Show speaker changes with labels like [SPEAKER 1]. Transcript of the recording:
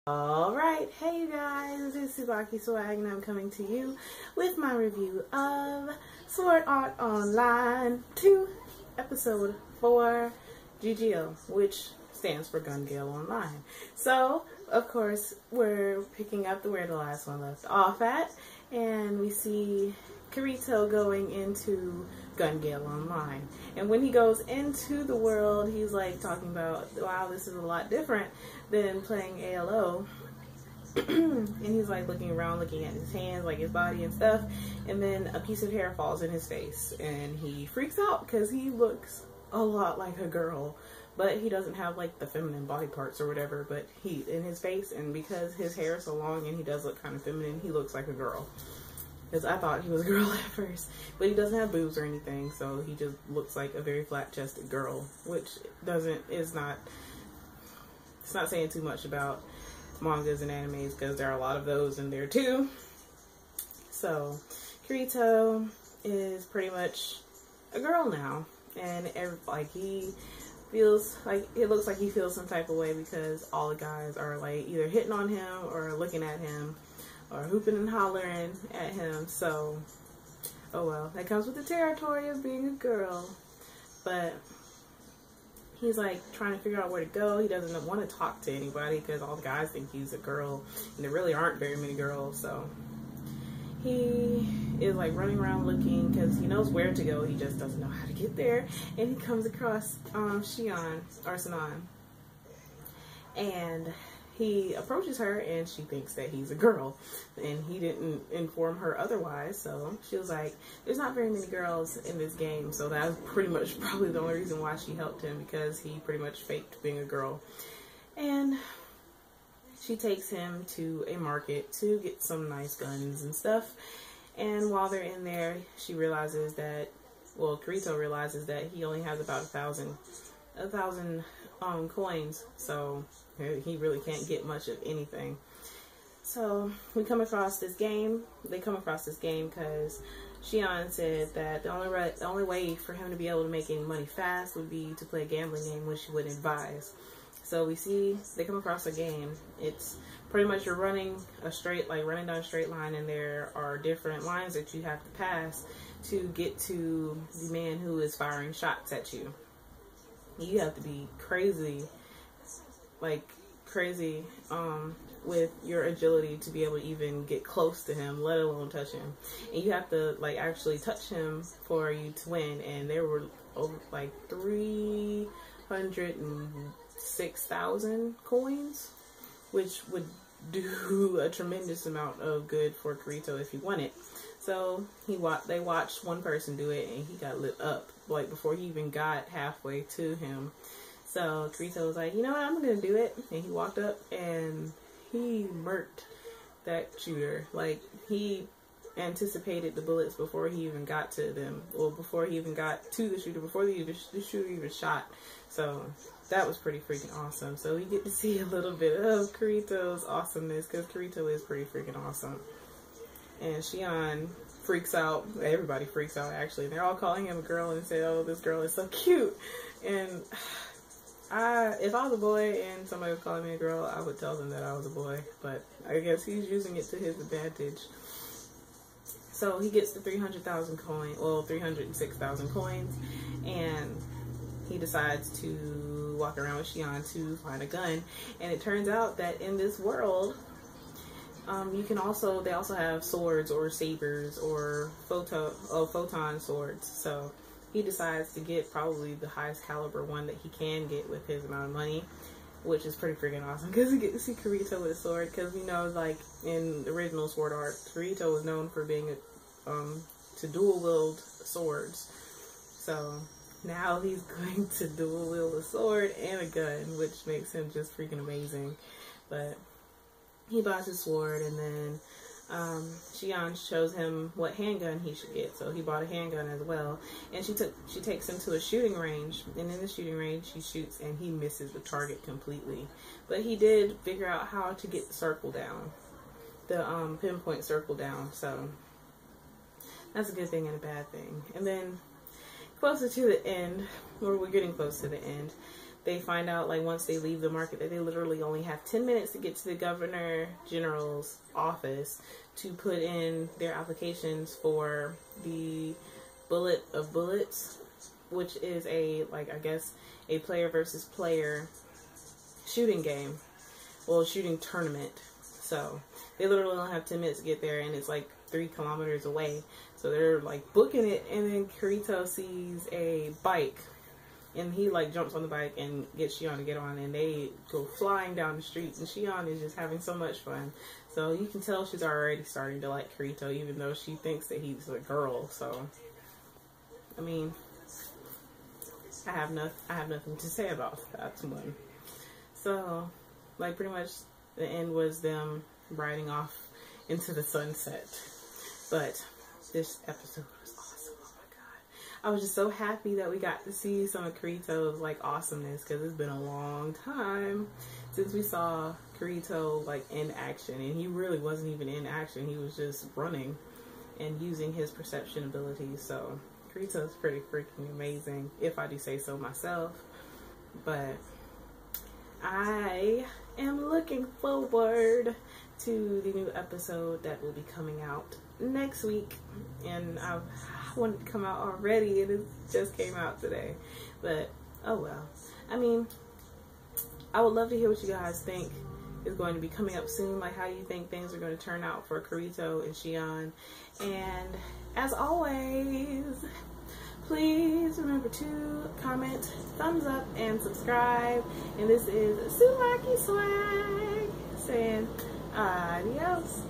[SPEAKER 1] Alright, hey you guys, this is TsubakiSwagg and I'm coming to you with my review of Sword Art Online 2, Episode 4, GGO, which stands for Gun Gale Online. So, of course, we're picking up where the last one left off at, and we see Kirito going into Gun Gale Online. And when he goes into the world, he's like talking about, wow, this is a lot different than playing ALO. And he's like looking around, looking at his hands, like his body and stuff, and then a piece of hair falls in his face and he freaks out because he looks a lot like a girl, but he doesn't have like the feminine body parts or whatever, but he in his face, and because his hair is so long and he does look kind of feminine, he looks like a girl. Because I thought he was a girl at first, but he doesn't have boobs or anything, so he just looks like a very flat-chested girl, which it's not saying too much about mangas and animes, because there are a lot of those in there too. So Kirito is pretty much a girl now, and he feels like, it looks like he feels some type of way because all the guys are like either hitting on him or looking at him or hooping and hollering at him. So, oh well, that comes with the territory of being a girl. But he's like trying to figure out where to go. He doesn't want to talk to anybody because all the guys think he's a girl, and there really aren't very many girls. So he is like running around looking because he knows where to go, he just doesn't know how to get there. And he comes across Sinan, and he approaches her and she thinks that he's a girl, and he didn't inform her otherwise. So she was like, there's not very many girls in this game, so that was pretty much probably the only reason why she helped him, because he pretty much faked being a girl. And she takes him to a market to get some nice guns and stuff, and while they're in there, she realizes that, well, Kirito realizes that he only has about a thousand coins, so he really can't get much of anything. So we come across this game. They come across this game because Shion said that the only way for him to be able to make any money fast would be to play a gambling game, which she wouldn't advise. So we see they come across a game. It's pretty much you're running down a straight line, and there are different lines that you have to pass to get to the man who is firing shots at you. You have to be crazy with your agility to be able to even get close to him, let alone touch him. And you have to like actually touch him for you to win. And there were over like 306,000 coins, which would do a tremendous amount of good for Kirito if he won it. So they watched one person do it, and he got lit up like before he even got halfway to him. So Kirito was like, you know what, I'm gonna do it. And he walked up and he murked that shooter. Like, he anticipated the bullets before he even got to them, or before he even got to the shooter, before the shooter even shot. So that was pretty freaking awesome. So we get to see a little bit of Kirito's awesomeness, because Kirito is pretty freaking awesome. And Shion freaks out. Everybody freaks out, actually. They're all calling him a girl and say, oh, this girl is so cute. And if I was a boy and somebody was calling me a girl, I would tell them that I was a boy. But I guess he's using it to his advantage. So he gets the 300,000 coins, well, 306,000 coins, and he decides to walk around with Shion to find a gun. And it turns out that in this world, they also have swords or sabers or photon swords. So he decides to get probably the highest caliber one that he can get with his amount of money, which is pretty freaking awesome, because we get to see Kirito with a sword. Because we know, like in the original Sword Art, Kirito was known for being to dual wield swords. So now he's going to dual wield a sword and a gun, which makes him just freaking amazing. But he buys his sword, and then Shion shows him what handgun he should get. So he bought a handgun as well, and she takes him to a shooting range, and in the shooting range he shoots and he misses the target completely. But he did figure out how to get the circle down, the pinpoint circle down. So that's a good thing and a bad thing. And then closer to the end, or we're getting close to the end, they find out, like, once they leave the market, that they literally only have 10 minutes to get to the Governor General's office to put in their applications for the Bullet of Bullets, which is a, like, I guess, a player versus player shooting game. Well, shooting tournament. So, they literally only have 10 minutes to get there, and it's, like, 3 kilometers away. So, they're, like, booking it, and then Kirito sees a bike. And he, like, jumps on the bike and gets Shion to get on, and they go flying down the street, and Shion is just having so much fun. So you can tell she's already starting to like Kirito, even though she thinks that he's a girl. So, I mean, I have nothing to say about that one. So, like, pretty much the end was them riding off into the sunset. But this episode was awesome. Oh my god. I was just so happy that we got to see some of Kirito's, like, awesomeness, because it's been a long time since we saw Kirito, like, in action. And he really wasn't even in action. He was just running and using his perception abilities. So Kirito's pretty freaking amazing, if I do say so myself. But I am looking forward to the new episode that will be coming out next week. And I wanted to come out already, and it just came out today. But oh well. I mean, I would love to hear what you guys think is going to be coming up soon. Like, how you think things are going to turn out for Kirito and Shion. And as always, please remember to comment, thumbs up, and subscribe. And this is TsubakiSwagg saying adios.